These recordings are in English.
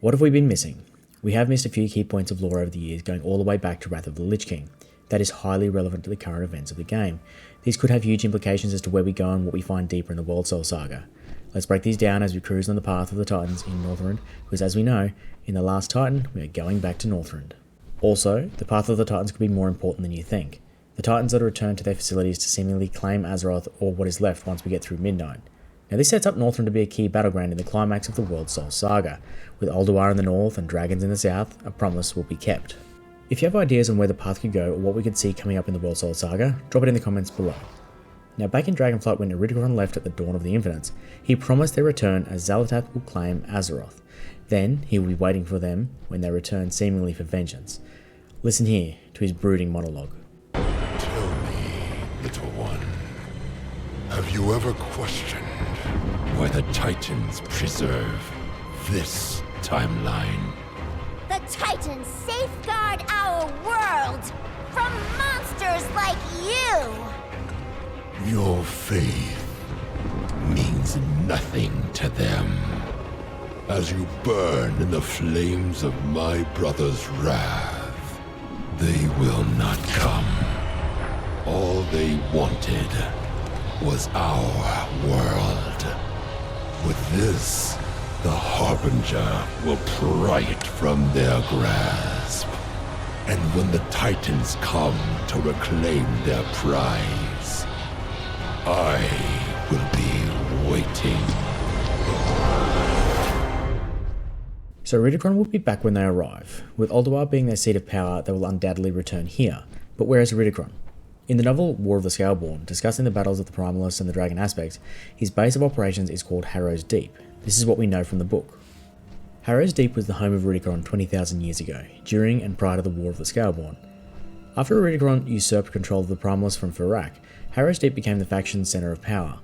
What have we been missing? We have missed a few key points of lore over the years, going all the way back to Wrath of the Lich King. That is highly relevant to the current events of the game. These could have huge implications as to where we go and what we find deeper in the World Soul Saga. Let's break these down as we cruise on the path of the Titans in Northrend, because as we know, in the last Titan, we are going back to Northrend. Also, the path of the Titans could be more important than you think. The Titans are to return to their facilities to seemingly claim Azeroth or what is left once we get through midnight. Now this sets up Northrend to be a key battleground in the climax of the World Soul Saga. With Ulduar in the north and dragons in the south, a promise will be kept. If you have ideas on where the path could go or what we could see coming up in the World Soul Saga, drop it in the comments below. Now back in Dragonflight, when Iridikron left at the dawn of the Infinites, he promised their return as Xal'atath will claim Azeroth. Then he will be waiting for them when they return seemingly for vengeance. Listen here to his brooding monologue. Tell me, little one, have you ever questioned why the Titans preserve this timeline? The Titans safeguard our world from monsters like you! Your faith means nothing to them. As you burn in the flames of my brother's wrath, they will not come. All they wanted was our world. With this, the Harbinger will pry it from their grasp. And when the Titans come to reclaim their prize, I will be waiting. So Iridikron will be back when they arrive. With Ulduar being their seat of power, they will undoubtedly return here. But where is Iridikron? In the novel War of the Scaleborn, discussing the battles of the Primalists and the Dragon aspects, his base of operations is called Harrow's Deep. This is what we know from the book. Harrow's Deep was the home of Iridikron 20,000 years ago, during and prior to the War of the Scaleborn. After Iridikron usurped control of the Primalists from Farak, Harrow's Deep became the faction's centre of power.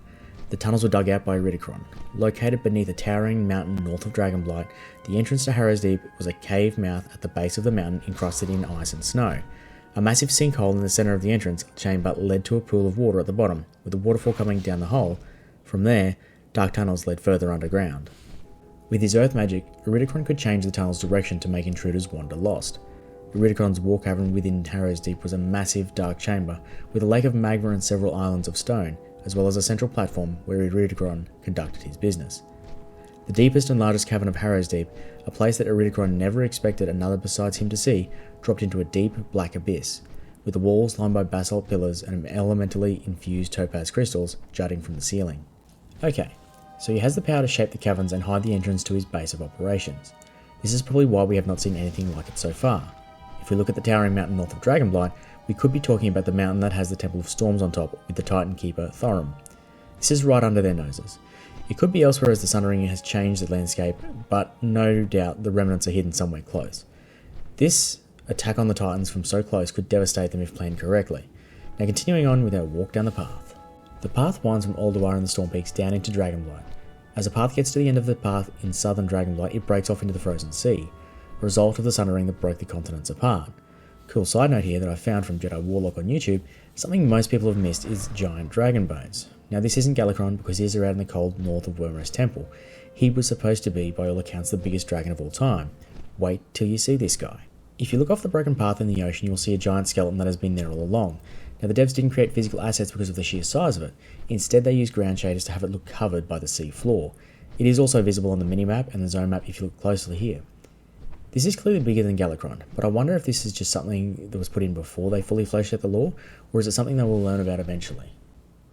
The tunnels were dug out by Iridikron. Located beneath a towering mountain north of Dragonblight, the entrance to Harrow's Deep was a cave mouth at the base of the mountain encrusted in ice and snow. A massive sinkhole in the centre of the entrance chamber led to a pool of water at the bottom, with the waterfall coming down the hole. From there, dark tunnels led further underground. With his earth magic, Iridikron could change the tunnel's direction to make intruders wander lost. Iridikron's war cavern within Harrow's Deep was a massive dark chamber, with a lake of magma and several islands of stone, as well as a central platform where Iridikron conducted his business. The deepest and largest cavern of Harrow's Deep, a place that Iridikron never expected another besides him to see, dropped into a deep, black abyss, with the walls lined by basalt pillars and elementally infused topaz crystals jutting from the ceiling. Okay, so he has the power to shape the caverns and hide the entrance to his base of operations. This is probably why we have not seen anything like it so far. If we look at the towering mountain north of Dragonblight, we could be talking about the mountain that has the Temple of Storms on top with the Titan Keeper Thorim. This is right under their noses. It could be elsewhere as the Sun Ring has changed the landscape, but no doubt the remnants are hidden somewhere close. This attack on the Titans from so close could devastate them if planned correctly. Now continuing on with our walk down the path. The path winds from Ulduar and the Storm Peaks down into Dragonblight. As the path gets to the end of the path in southern Dragonblight, it breaks off into the Frozen Sea, a result of the Sun Ring that broke the continents apart. Cool side note here that I found from Jedi Warlock on YouTube, something most people have missed is giant dragon bones. Now this isn't Galakrond because these are out in the cold north of Wyrmrest Temple. He was supposed to be, by all accounts, the biggest dragon of all time. Wait till you see this guy. If you look off the broken path in the ocean, you'll see a giant skeleton that has been there all along. Now the devs didn't create physical assets because of the sheer size of it. Instead they used ground shaders to have it look covered by the sea floor. It is also visible on the minimap and the zone map if you look closely here. This is clearly bigger than Galakrond, but I wonder if this is just something that was put in before they fully fleshed out the lore, or is it something they will learn about eventually?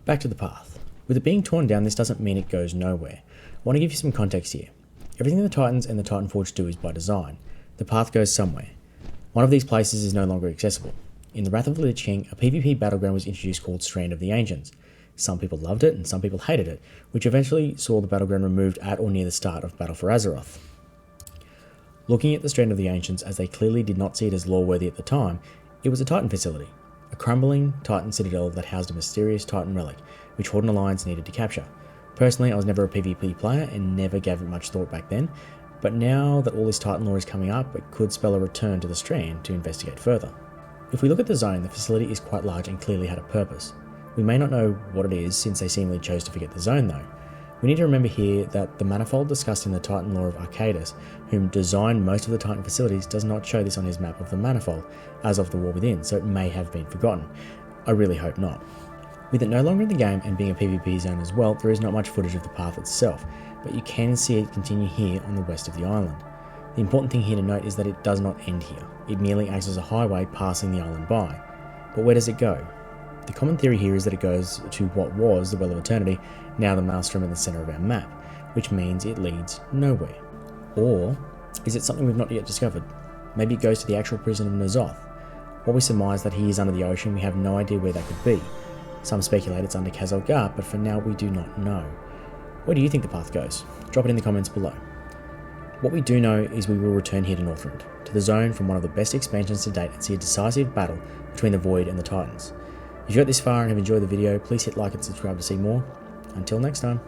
Back to the path. With it being torn down, this doesn't mean it goes nowhere. I want to give you some context here. Everything the Titans and the Titanforge do is by design. The path goes somewhere. One of these places is no longer accessible. In the Wrath of the Lich King, a PvP battleground was introduced called Strand of the Ancients. Some people loved it and some people hated it, which eventually saw the battleground removed at or near the start of Battle for Azeroth. Looking at the Strand of the Ancients, as they clearly did not see it as lore-worthy at the time, it was a Titan facility, a crumbling Titan citadel that housed a mysterious Titan relic, which Horde and Alliance needed to capture. Personally, I was never a PvP player and never gave it much thought back then, but now that all this Titan lore is coming up, it could spell a return to the Strand to investigate further. If we look at the zone, the facility is quite large and clearly had a purpose. We may not know what it is since they seemingly chose to forget the zone though. We need to remember here that the manifold discussed in the Titan lore of Arcadus, whom designed most of the Titan facilities, does not show this on his map of the manifold, as of the War Within, so it may have been forgotten. I really hope not. With it no longer in the game and being a PvP zone as well, there is not much footage of the path itself, but you can see it continue here on the west of the island. The important thing here to note is that it does not end here. It merely acts as a highway passing the island by. But where does it go? The common theory here is that it goes to what was the Well of Eternity, now the Maelstrom in the centre of our map, which means it leads nowhere. Or is it something we've not yet discovered? Maybe it goes to the actual prison of N'Zoth. While we surmise that he is under the ocean, we have no idea where that could be. Some speculate it's under Kazalgar, but for now we do not know. Where do you think the path goes? Drop it in the comments below. What we do know is we will return here to Northrend, to the zone from one of the best expansions to date, and see a decisive battle between the Void and the Titans. If you got this far and have enjoyed the video, please hit like and subscribe to see more. Until next time.